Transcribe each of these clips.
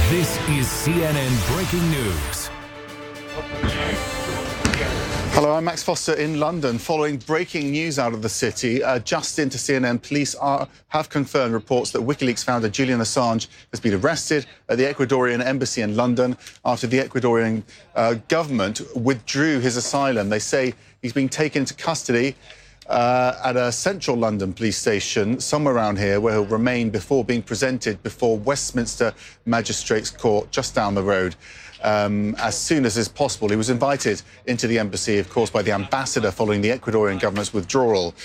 This is CNN Breaking News. Hello, I'm Max Foster in London. Following breaking news out of the city, just into CNN, police have confirmed reports that WikiLeaks founder Julian Assange has been arrested at the Ecuadorian embassy in London after the Ecuadorian government withdrew his asylum. They say he's being taken into custody at a central London police station, somewhere around here, where he'll remain before being presented before Westminster Magistrates Court just down the road. As soon as is possible. He was invited into the embassy, of course, by the ambassador following the Ecuadorian government's withdrawal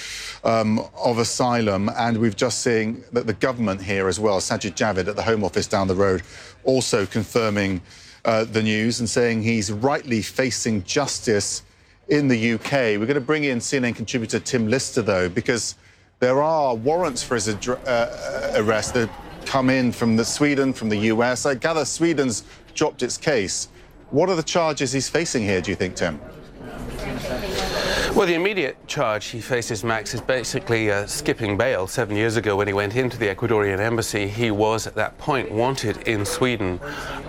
of asylum. And we've just seen that the government here as well, Sajid Javid at the Home Office down the road, also confirming the news and saying he's rightly facing justice in the UK. We're going to bring in CNN contributor Tim Lister, though, because there are warrants for his arrest that come in from Sweden, from the US. I gather Sweden's dropped its case. What are the charges he's facing here, do you think, Tim? Well, the immediate charge he faces, Max, is basically skipping bail. 7 years ago, when he went into the Ecuadorian embassy, he was at that point wanted in Sweden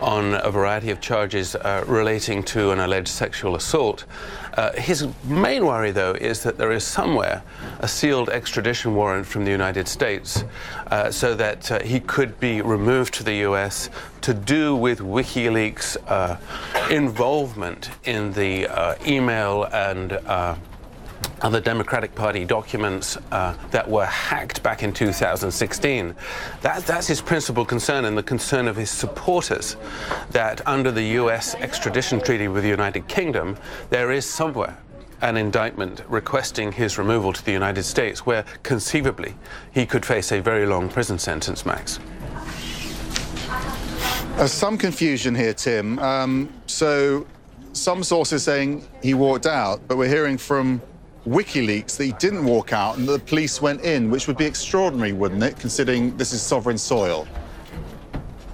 on a variety of charges relating to an alleged sexual assault. His main worry, though, is that there is somewhere a sealed extradition warrant from the United States so that he could be removed to the US to do with WikiLeaks' involvement in the email and other Democratic Party documents that were hacked back in 2016. That's his principal concern, and the concern of his supporters, that under the US extradition treaty with the United Kingdom, there is somewhere an indictment requesting his removal to the United States, where conceivably he could face a very long prison sentence, Max. There's some confusion here, Tim. So some sources saying he walked out, but we're hearing from WikiLeaks that he didn't walk out and that the police went in, which would be extraordinary, wouldn't it, considering this is sovereign soil?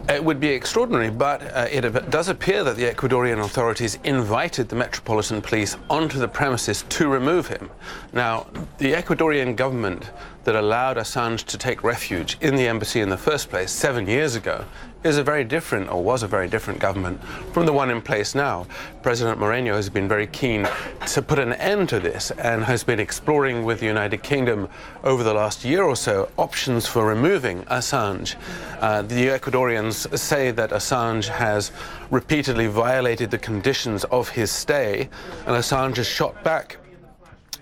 It would be extraordinary, but it does appear that the Ecuadorian authorities invited the Metropolitan Police onto the premises to remove him. Now, the Ecuadorian government that allowed Assange to take refuge in the embassy in the first place 7 years ago is a very different, or was a very different government from the one in place now. President Moreno has been very keen to put an end to this and has been exploring with the United Kingdom over the last year or so options for removing Assange. The Ecuadorians say that Assange has repeatedly violated the conditions of his stay, and Assange has shot back,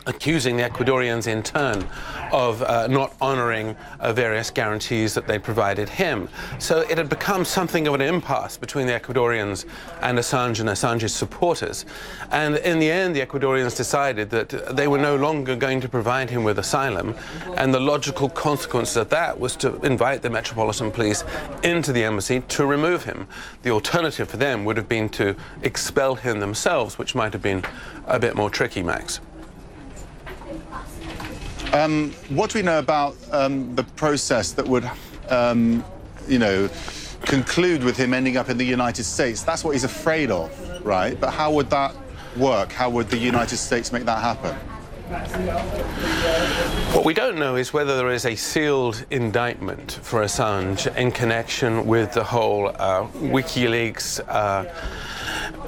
accusing the Ecuadorians in turn of not honouring various guarantees that they provided him. So it had become something of an impasse between the Ecuadorians and Assange's supporters. And in the end, the Ecuadorians decided that they were no longer going to provide him with asylum, and the logical consequence of that was to invite the Metropolitan Police into the embassy to remove him. The alternative for them would have been to expel him themselves, which might have been a bit more tricky, Max. What do we know about the process that would, conclude with him ending up in the United States? That's what he's afraid of, right? But how would that work? How would the United States make that happen? What we don't know is whether there is a sealed indictment for Assange in connection with the whole WikiLeaks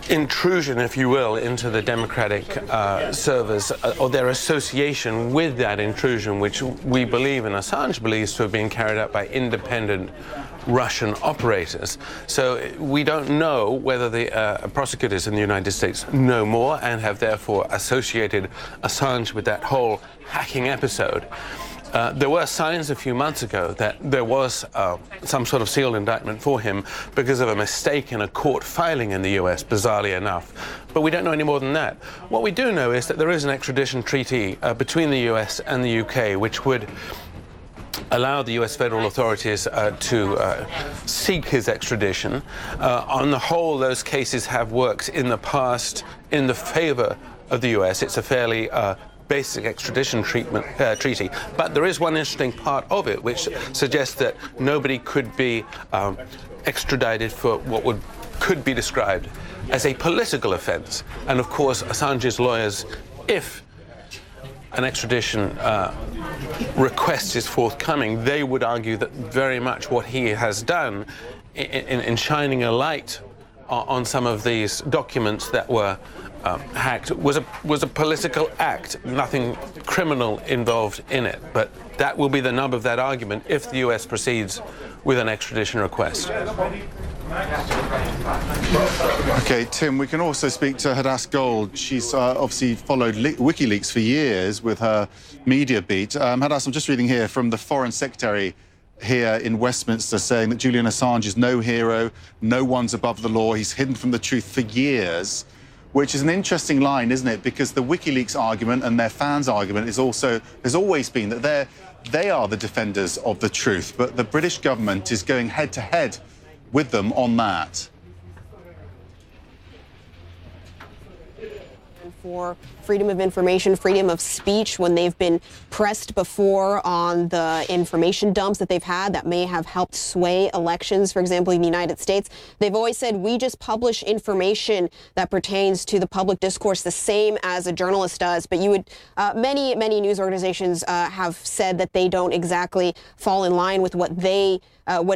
intrusion, if you will, into the democratic servers, or their association with that intrusion, which we believe and Assange believes to have been carried out by independent Russian operators. So we don't know whether the prosecutors in the United States know more and have therefore associated Assange with that whole hacking episode. There were signs a few months ago that there was some sort of sealed indictment for him because of a mistake in a court filing in the US, bizarrely enough. But we don't know any more than that. What we do know is that there is an extradition treaty between the US and the UK, which would allow the US federal authorities to seek his extradition. On the whole, those cases have worked in the past in the favor of the US. It's a fairly basic extradition treaty, but there is one interesting part of it which suggests that nobody could be extradited for what could be described as a political offence. And of course, Assange's lawyers, if an extradition request is forthcoming, they would argue that very much what he has done in shining a light on some of these documents that were hacked was a political act, nothing criminal involved in it. But that will be the nub of that argument if the US proceeds with an extradition request. Okay, Tim, we can also speak to Hadass Gold. She's obviously followed WikiLeaks for years with her media beat. Hadass, I'm just reading here from the Foreign Secretary here in Westminster saying that Julian Assange is no hero, no one's above the law, he's hidden from the truth for years, which is an interesting line, isn't it? Because the WikiLeaks argument and their fans' argument is also, has always been that they are the defenders of the truth, but the British government is going head-to-head with them on that. For freedom of information, freedom of speech, when they've been pressed before on the information dumps that they've had that may have helped sway elections, for example, in the United States. They've always said, we just publish information that pertains to the public discourse the same as a journalist does. But you would, many news organizations have said that they don't exactly fall in line with what a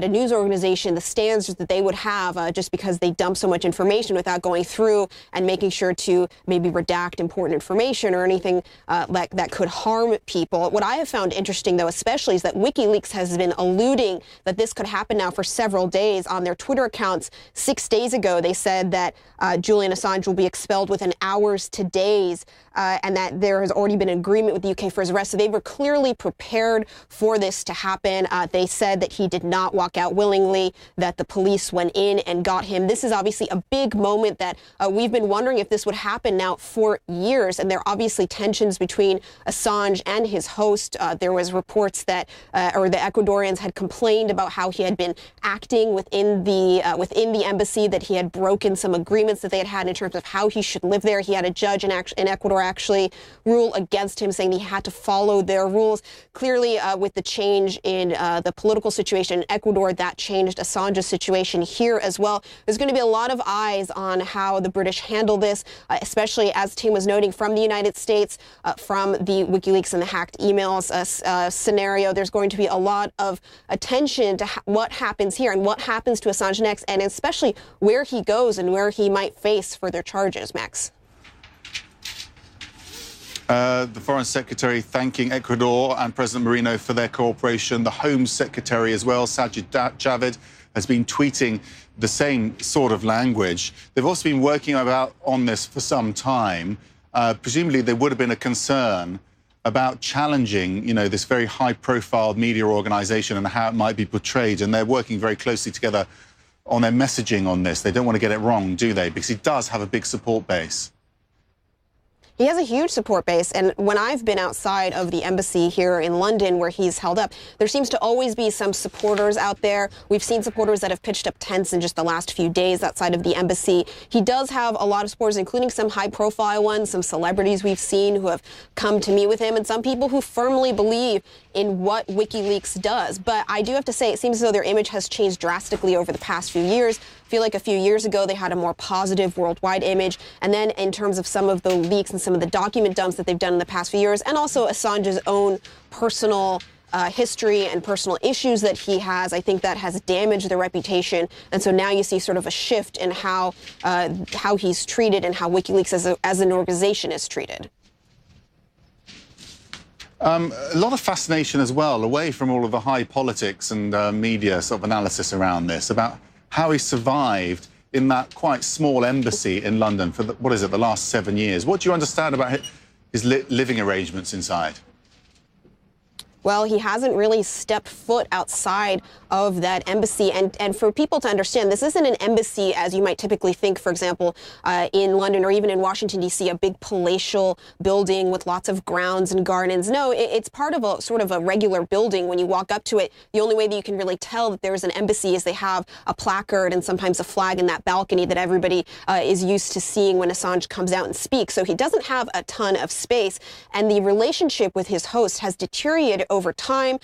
news organization, the standards that they would have, just because they dump so much information without going through and making sure to maybe redact important information or anything that could harm people. What I have found interesting, though, especially, is that WikiLeaks has been alluding that this could happen now for several days. On their Twitter accounts 6 days ago, they said that Julian Assange will be expelled within hours to days, and that there has already been an agreement with the UK for his arrest. So they were clearly prepared for this to happen. They said that he did not walk out willingly, that the police went in and got him. This is obviously a big moment that we've been wondering if this would happen now for years, and there are obviously tensions between Assange and his host. There was reports that, or the Ecuadorians had complained about how he had been acting within the embassy, that he had broken some agreements that they had had in terms of how he should live there. He had a judge in Ecuador actually rule against him, saying he had to follow their rules. Clearly, with the change in the political situation in Ecuador, that changed Assange's situation here as well. There's going to be a lot of eyes on how the British handle this, especially, as Tim was noting, from the United States, from the WikiLeaks and the hacked emails scenario. There's going to be a lot of attention to what happens here and what happens to Assange next, and especially where he goes and where he might face further charges. Max. The Foreign Secretary thanking Ecuador and President Moreno for their cooperation. The Home Secretary as well, Sajid Javid, has been tweeting the same sort of language. They've also been working on this for some time. Presumably there would have been a concern about challenging, this very high-profile media organization and how it might be portrayed, and they're working very closely together on their messaging on this. They don't want to get it wrong, do they? Because he does have a big support base. He has a huge support base, and when I've been outside of the embassy here in London where he's held up, there seems to always be some supporters out there. We've seen supporters that have pitched up tents in just the last few days outside of the embassy. He does have a lot of supporters, including some high-profile ones, some celebrities we've seen who have come to meet with him, and some people who firmly believe in what WikiLeaks does. But I do have to say, it seems as though their image has changed drastically over the past few years. I feel like a few years ago they had a more positive worldwide image, and then in terms of some of the leaks and some of the document dumps that they've done in the past few years, and also Assange's own personal history and personal issues that he has, I think that has damaged their reputation. And so now you see sort of a shift in how he's treated and how WikiLeaks as an organization is treated. A lot of fascination as well, away from all of the high politics and media sort of analysis around this, about how he survived in that quite small embassy in London for, the last 7 years. What do you understand about his living arrangements inside? Well, he hasn't really stepped foot outside of that embassy. And for people to understand, this isn't an embassy as you might typically think, for example, in London or even in Washington, D.C., a big palatial building with lots of grounds and gardens. No, it's part of a sort of a regular building. When you walk up to it, the only way that you can really tell that there's an embassy is they have a placard and sometimes a flag in that balcony that everybody is used to seeing when Assange comes out and speaks. So he doesn't have a ton of space. And the relationship with his host has deteriorated over time.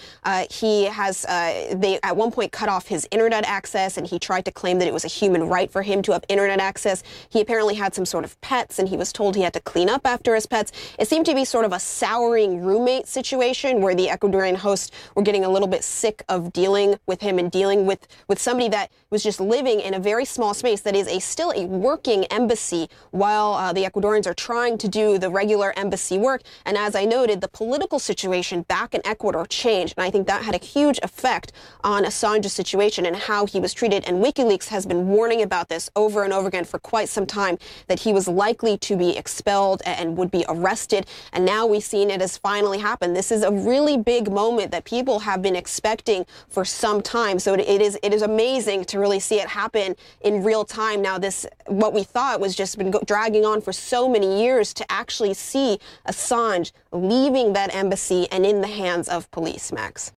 He has, at one point cut off his internet access, and he tried to claim that it was a human right for him to have internet access. He apparently had some sort of pets, and he was told he had to clean up after his pets. It seemed to be sort of a souring roommate situation where the Ecuadorian hosts were getting a little bit sick of dealing with him and dealing with somebody that was just living in a very small space that is still a working embassy while the Ecuadorians are trying to do the regular embassy work. And as I noted, the political situation back in Ecuador changed, and I think that had a huge effect on Assange's situation and how he was treated. And WikiLeaks has been warning about this over and over again for quite some time, that he was likely to be expelled and would be arrested. And now we've seen it has finally happened. This is a really big moment that people have been expecting for some time. So it is amazing to really see it happen in real time. Now, this, what we thought was just been dragging on for so many years, to actually see Assange leaving that embassy and in the hands of police, Max.